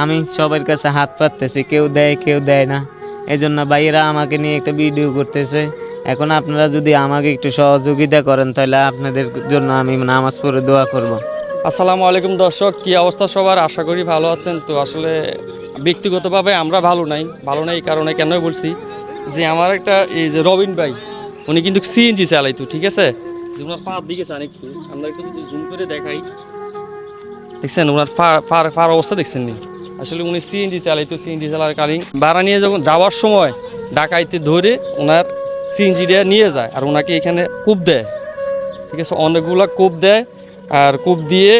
আমি সবার কাছে হাত পাততেছি, কেউ দেয় না। এই জন্য ভাইয়েরা আমাকে নিয়ে একটা ভিডিও করতেছে। এখন আপনারা যদি আমাকে একটু সহযোগিতা করেন তাহলে আপনাদের জন্য আমি নামাজ পড়ে দোয়া করব। আসসালামু আলাইকুম দর্শক, কি অবস্থা সবার? আশা করি ভালো আছেন। তো আসলে ব্যক্তিগতভাবে আমরা ভালো নাই এই কারণে কেন বলছি যে আমার একটা এই যে রবিন ভাই, উনি কিন্তু সিএনজি চালাইতো, ঠিক আছে? যে ওনার পা দিকে চান একটু, আমরা একটু যদি জুম করে দেখাই, দেখছেন ওনার ফার অবস্থা দেখছেন নি? আসলে উনি সিএনজি চালাইতো, সিএনজি চালাকালীন ভাড়া নিয়ে যখন যাওয়ার সময় ডাকাইতে ধরে ওনার সিএনজিটা নিয়ে যায় আর ওনাকে এখানে কূপ দেয়, ঠিক আছে? অনেকগুলা কূপ দেয় আর কূপ দিয়ে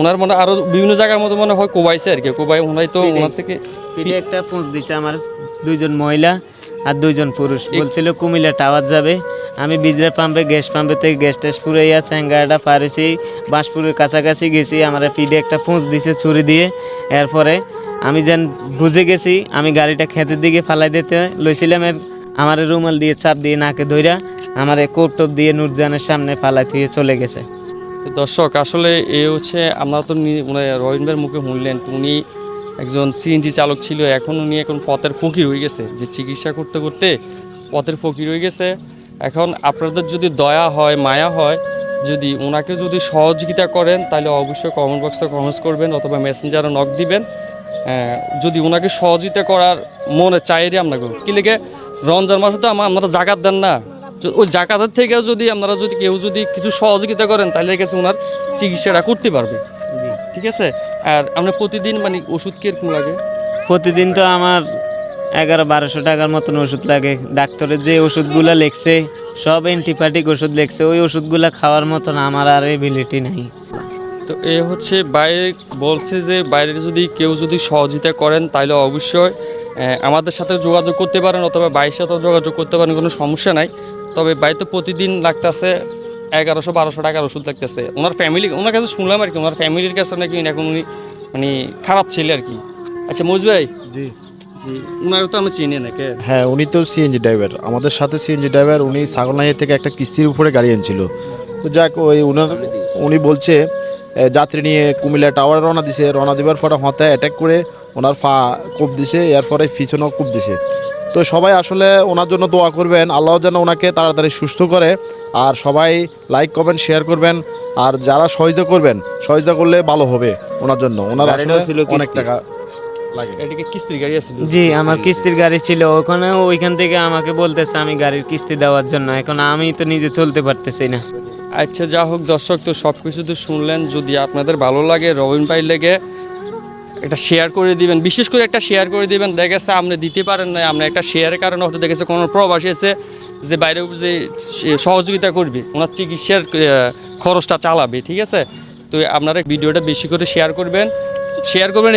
ওনার মনে আরও বিভিন্ন জায়গার মতো মনে হয় কোবাইছে আর কি। কোবাই ওনাই তো ওনার থেকে পিঠে একটা পোঁচ দিছে আমার, 2জন মহিলা আর 2জন পুরুষ। বলছিল কুমিল্লা টাওয়ার যাবে। আমি বিজরা পাম্পে গ্যাস পাম্পে থেকে গ্যাস ট্যাস পুরাইয়া চ্যাঙ্গাটা পারেছি, বাঁশপুরের কাছাকাছি গেছি। আমার পিঠে একটা পোঁচ দিছে ছুরি দিয়ে। এরপরে আমি যেন বুঝে গেছি, আমি গাড়িটা ক্ষেতের দিকে ফালাই দিতে লইছিলাম। আমার রুমাল দিয়ে চাপ দিয়ে নাকে ধইরা আমার কোপ টোপ দিয়ে নূরজানের সামনে ফালাই থুয়ে চলে গেছে। তো দর্শক আসলে এ হচ্ছে, আমরা তো রবিন ভাইয়ের মুখে শুনলেন, তো উনি একজন সিএনজি চালক ছিল, এখন উনি পথের ফকির হয়ে গেছে, যে চিকিৎসা করতে করতে পথের ফকির হয়ে গেছে। এখন আপনাদের যদি দয়া হয়, মায়া হয়, যদি ওনাকে যদি সহযোগিতা করেন তাহলে অবশ্যই কমেন্ট বক্সে কমেন্টস করবেন অথবা মেসেঞ্জারে নক দিবেন। যদি ওনাকে সহযোগিতা করার মনে চাইরে আমরা করব, কি লেগে রমজান মাসে তো আমরা জাকাত দেন না, ওই জাকাতের থেকেও যদি আপনারা যদি কেউ যদি কিছু সহযোগিতা করেন তাহলে গেছে ওনার চিকিৎসাটা করতে পারবে, ঠিক আছে? আর আমরা প্রতিদিন মানে ওষুধ কিরকম লাগে? প্রতিদিন তো আমার 1100-1200 টাকার মতন ওষুধ লাগে। ডাক্তারের যে ওষুধগুলো লিখছে সব অ্যান্টিবায়োটিক ওষুধ লিখছে, ওই ওষুধগুলো খাওয়ার মতন আমার আর এবিলিটি নাই। তো এ হচ্ছে বাইরে বলছে যে বাইরে যদি কেউ যদি সহযোগিতা করেন তাহলে অবশ্যই আমাদের সাথে যোগাযোগ করতে পারেন অথবা বাইরের সাথেও যোগাযোগ করতে পারেন, কোনো সমস্যা নাই। তবে বাড়িতে প্রতিদিন লাগতেছে 1100-1200 টাকার ওষুধ লাগতেছে। ওনার ফ্যামিলি, ওনার কাছে শুনলাম আর কি, ওনার ফ্যামিলির কাছে নাকি এখন উনি মানে খারাপ ছেলে আর কি। আচ্ছা মৌজ ভাই, জি জি ওনারও তো আমি চিনি নাকি? হ্যাঁ, উনি তো সিএনজি ড্রাইভার, আমাদের সাথে সিএনজি ড্রাইভার। উনি ছাগলনাইয়া থেকে একটা কিস্তির উপরে গাড়ি আনছিল। তো যাক, উনি বলছে যাত্রী নিয়ে কুমিল্লা টাওয়ারে রওনা দিছে। রওনা দেওয়ার পরে হতে অ্যাটাক করে ওনার পা কূপ দিছে, এরপরে পিছনেও কূপ দিছে। তো সবাই আসলে ওনার জন্য দোয়া করবেন, আল্লাহ যেন ওনাকে তাড়াতাড়ি সুস্থ করে। আর সবাই লাইক কমেন্ট শেয়ার করবেন। আর যারা সহযোগিতা করবেন, সহযোগিতা করলে ভালো হবে ওনার জন্য। ওনার আসলে অনেক টাকা লাগে। এদিকে কিস্তির গাড়ি আছে? জি, আমার কিস্তির গাড়ি ছিল ওখানে। ওইখান থেকে আমাকে বলতেছে আমি গাড়ির কিস্তি দেওয়ার জন্য। এখন আমি তো নিজে চলতে পারতেছি না। আচ্ছা যা হোক দর্শক, তো সব কিছু তো শুনলেন। যদি আপনাদের ভালো লাগে, রবিন ভাই লেগে একটা শেয়ার করে দিবেন, বিশেষ করে একটা শেয়ার করে দিবেন। দেখেছে আপনি দিতে পারেন না, আপনি একটা শেয়ারের কারণে হয়তো দেখেছে কোনো প্রবাসী এসে যে বাইরে যে সহযোগিতা করবে, ওনার চিকিৎসার খরচটা চালাবে, ঠিক আছে? তো আপনারা ভিডিওটা বেশি করে শেয়ার করবেন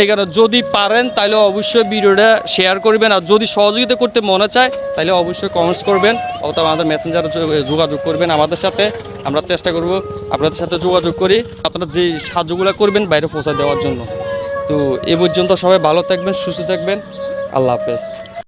এই কারণে। যদি পারেন তাহলে অবশ্যই ভিডিওটা শেয়ার করবেন। আর যদি সহযোগিতা করতে মনে চায় তাহলে অবশ্যই কমেন্টস করবেন অথবা আমাদের মেসেঞ্জারে যোগাযোগ করবেন আমাদের সাথে। আমরা চেষ্টা করব আপনাদের সাথে যোগাযোগ করি, আপনারা যে সাহায্যগুলো করবেন বাইরে পৌঁছা দেওয়ার জন্য। তো এ পর্যন্ত সবাই ভালো থাকবেন, সুস্থ থাকবেন। আল্লাহ হাফেজ।